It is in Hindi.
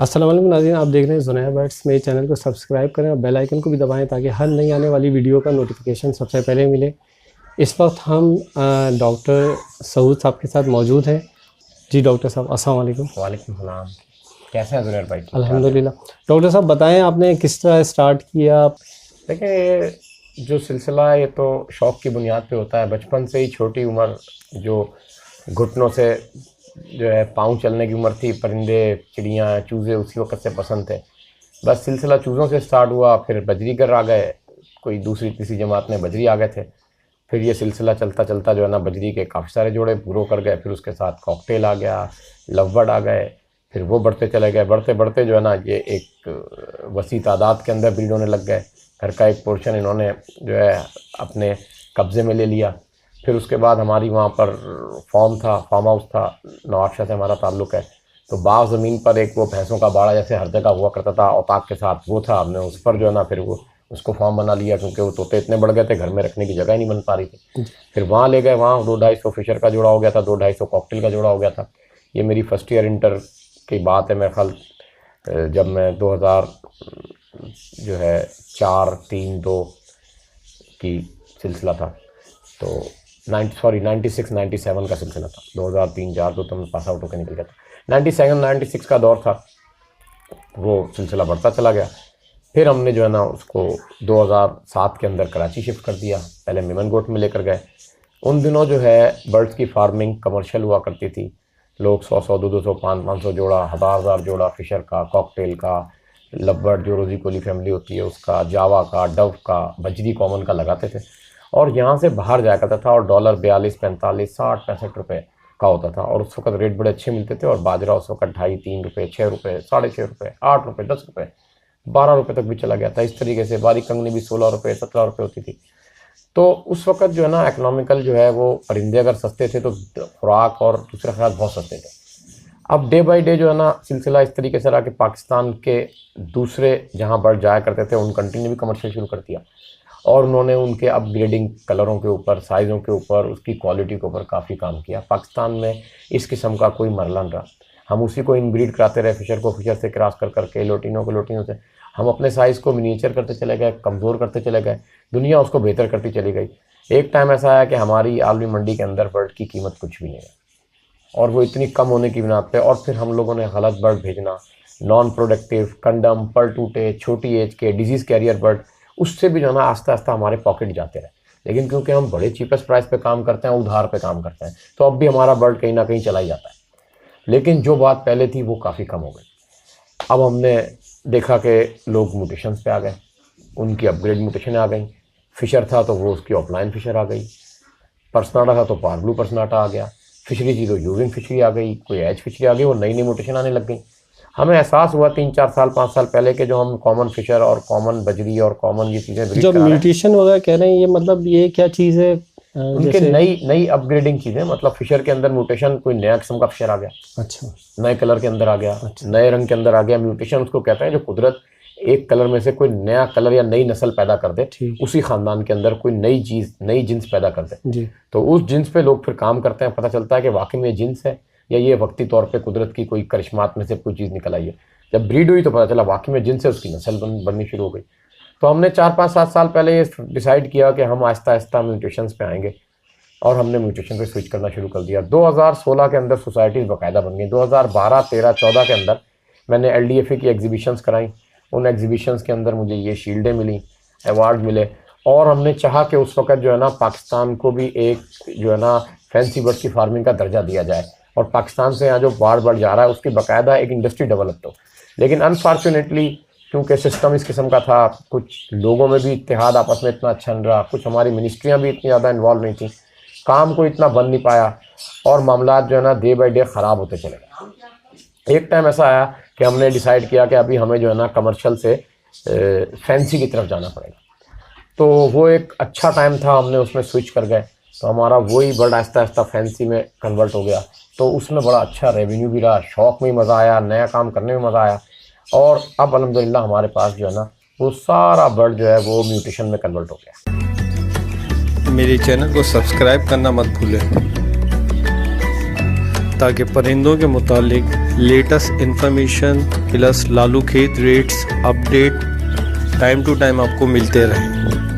अस्सलाम वालेकुम नाज़रीन, आप देख रहे हैं ज़ुनैर बर्ड्स। मेरे चैनल को सब्सक्राइब करें और बेल आइकन को भी दबाएं ताकि हर नई आने वाली वीडियो का नोटिफिकेशन सबसे पहले मिले। इस वक्त हम डॉक्टर सऊद साहब के साथ मौजूद हैं। जी डॉक्टर साहब, अस्सलाम वालेकुम। वालेकुम सलाम। कैसे हैं ज़ुनैर भाई? अल्हम्दुलिल्लाह। डॉक्टर साहब बताएं, आपने किस तरह स्टार्ट किया? देखिए, ये जो सिलसिला है ये तो शौक़ की बुनियाद पे होता है। बचपन से ही छोटी उम्र जो घुटनों से जो है पाँव चलने की उम्र थी, परिंदे चिड़ियाँ चूज़े उसी वक्त से पसंद थे। बस सिलसिला चूज़ों से स्टार्ट हुआ, फिर बजरीगर आ गए, कोई दूसरी तीसरी जमात में बजरी आ गए थे। फिर ये सिलसिला चलता चलता जो है ना बजरी के काफ़ी सारे जोड़े ग्रो कर गए। फिर उसके साथ कॉकटेल आ गया, लवबर्ड आ गए, फिर वो बढ़ते चले गए। बढ़ते बढ़ते जो है ना ये एक वसी तादाद के अंदर ब्रीड होने लग गए। घर का एक पोर्शन इन्होंने जो है अपने कब्ज़े में ले लिया। फिर उसके बाद हमारी वहाँ पर फार्म हाउस था, नवाबशाह से हमारा ताल्लुक़ है। तो बाव ज़मीन पर एक वो भैंसों का बाड़ा जैसे हर जगह हुआ करता था औताक के साथ, वो था। हमने उस पर जो है ना फिर वो उसको फार्म बना लिया, क्योंकि वो तोते इतने बढ़ गए थे, घर में रखने की जगह ही नहीं बन पा रही थी। फिर वहाँ ले गए, वहाँ 200-250 फिशर का जोड़ा हो गया था, 200-250 कॉकटेल का जोड़ा हो गया था। ये मेरी फर्स्ट ईयर इंटर की बात है मेरे ख्याल, जब मैं 2000 जो है 4-3-2 की सिलसिला था। तो 96-97 का सिलसिला था। 2003-4 तो मैं पास आउट होकर निकल गया था। 97-96 का दौर था, वो सिलसिला बढ़ता चला गया। फिर हमने जो है ना उसको 2007 के अंदर कराची शिफ्ट कर दिया। पहले मेमन गोट में लेकर गए। उन दिनों जो है बर्ड्स की फार्मिंग कमर्शियल हुआ करती थी। लोग 100-100, 200, 500 जोड़ा, 1000 जोड़ा फिशर का, कॉकटेल का, लवबर्ड जो रोज़ी कोली फैमिली होती है उसका, जावा का, डव का, बजरी कॉमन का लगाते थे। और यहाँ से बाहर जाया करता था और डॉलर 42, 45, 60, 65 रुपये का होता था। और उस वक्त रेट बड़े अच्छे मिलते थे। और बाजरा उस वक्त 2.5-3 रुपये, 6 रुपये, 6.5 रुपये, 8 रुपये, 10 रुपये, 12 रुपये तक भी चला गया था। इस तरीके से बारीक कंगनी भी 16 रुपये, 17 रुपये होती थी। तो उस वक्त जो है ना इकोनॉमिकल जो है वो परिंदे अगर सस्ते थे तो खुराक और दूसरे खयाल बहुत सस्ते थे। अब डे बाई डे जो है ना सिलसिला इस तरीके से रहा कि पाकिस्तान के दूसरे जहाँ बर्ड जाया करते थे उन कंट्री ने भी कमर्शियल शुरू कर दिया। और उन्होंने उनके अपग्रेडिंग कलरों के ऊपर, साइज़ों के ऊपर, उसकी क्वालिटी के ऊपर काफ़ी काम किया। पाकिस्तान में इस किस्म का कोई मरला नहीं रहा। हम उसी को इनब्रीड कराते रहे, फिशर को फिशर से क्रॉस कर करके, लोटिनों को लोटिनों से। हम अपने साइज़ को मिनिएचर करते चले गए, कमज़ोर करते चले गए, दुनिया उसको बेहतर करती चली गई। एक टाइम ऐसा आया कि हमारी आलमी मंडी के अंदर बर्ड की कीमत कुछ भी नहीं है, और वो इतनी कम होने की बिना पे। और फिर हम लोगों ने गलत बर्ड भेजना, नॉन प्रोडक्टिव, कंडम, पर टूटे, छोटी एज के, डिजीज़ कैरियर बर्ड, उससे भी जो है ना आस्ता आस्ता हमारे पॉकेट जाते रहे। लेकिन क्योंकि हम बड़े चीपेस्ट प्राइस पे काम करते हैं, उधार पे काम करते हैं, तो अब भी हमारा बर्ड कहीं ना कहीं चला ही जाता है। लेकिन जो बात पहले थी वो काफ़ी कम हो गई। अब हमने देखा कि लोग म्यूटेशंस पे आ गए, उनकी अपग्रेड म्यूटेशन आ गई। फिशर था तो वो उसकी ऑफलाइन फिशर आ गई, पर्सनाटा था तो पार ब्लू पर्सनाटा आ गया, फिशरी थी तो यूविंग फिशरी आ गई, कोई एच फिशरी आ गई, वो नई नई म्यूटेशन आने लग गई। हमें एहसास हुआ 3-4 साल 5 साल पहले के जो हम कॉमन फिशर और कॉमन बजरी और कॉमन ये चीज़ें जो म्यूटेशन वगैरह कह रहे हैं, ये मतलब ये क्या चीज़ है? उनके नई अपग्रेडिंग चीज़ें, मतलब फिशर के अंदर म्यूटेशन, कोई नया किस्म का फिशर आ गया, अच्छा, नए कलर के अंदर आ गया, नए रंग के अंदर आ गया। म्यूटेशन उसको कहते हैं जो कुदरत एक कलर में से कोई नया कलर या नई नस्ल पैदा कर दे, उसी ख़ानदान के अंदर कोई नई चीज़, नई जिन्स पैदा कर दे। तो उस जिन्स पे लोग फिर काम करते हैं। पता चलता है कि वाकई में जिन्स है या ये वक्ती तौर पे कुदरत की कोई करिश्मात में से कोई चीज़ निकल आई है। जब ब्रीड हुई तो पता चला वाकई में जिन्स है, उसकी नस्ल बननी शुरू हो गई। तो हमने 4-5-7 साल पहले ये डिसाइड किया कि हम आहिस्ता आहिस्ता म्यूटेशंस पे आएंगे, और हमने म्यूटेशन पे स्विच करना शुरू कर दिया। 2016 के अंदर सोसाइटीज़ बाकायदा बन गई। 2012, 13, 14 के अंदर मैंने LDFA की एग्जीबिशंस कराई। उन एग्जीबिशंस के अंदर मुझे ये शील्डें मिली, अवार्ड मिले। और हमने चाहा कि उस वक्त जो है ना पाकिस्तान को भी एक जो है ना फैंसी बर्ड की फार्मिंग का दर्जा दिया जाए, और पाकिस्तान से यहाँ जो बढ़ जा रहा है उसकी बाकायदा एक इंडस्ट्री डेवलप हो। लेकिन अनफॉर्चुनेटली क्योंकि सिस्टम इस किस्म का था, कुछ लोगों में भी इत्तेहाद आपस में इतना अच्छा नहीं रहा, कुछ हमारी मिनिस्ट्रियाँ भी इतनी ज़्यादा इन्वॉल्व नहीं थी, काम को इतना बन नहीं पाया, और मामला जो है ना डे बाई डे ख़राब होते चले गए। एक टाइम ऐसा आया कि हमने डिसाइड किया कि अभी हमें जो है ना कमर्शियल से फैंसी की तरफ जाना पड़ेगा। तो वो एक अच्छा टाइम था, हमने उसमें स्विच कर गए। तो हमारा वही बर्ड आहिस्ता आहिस्ता फैंसी में कन्वर्ट हो गया। तो उसमें बड़ा अच्छा रेवेन्यू भी रहा, शौक़ में मज़ा आया, नया काम करने में मज़ा आया। और अब अल्हम्दुलिल्लाह हमारे पास जो है ना वो सारा बर्ड जो है वो म्यूटेशन में कन्वर्ट हो गया। मेरे चैनल को सब्सक्राइब करना मत भूलें ताकि परिंदों के मुतालिक लेटेस्ट इंफॉर्मेशन प्लस लालू खेत rates update time to time आपको मिलते रहें।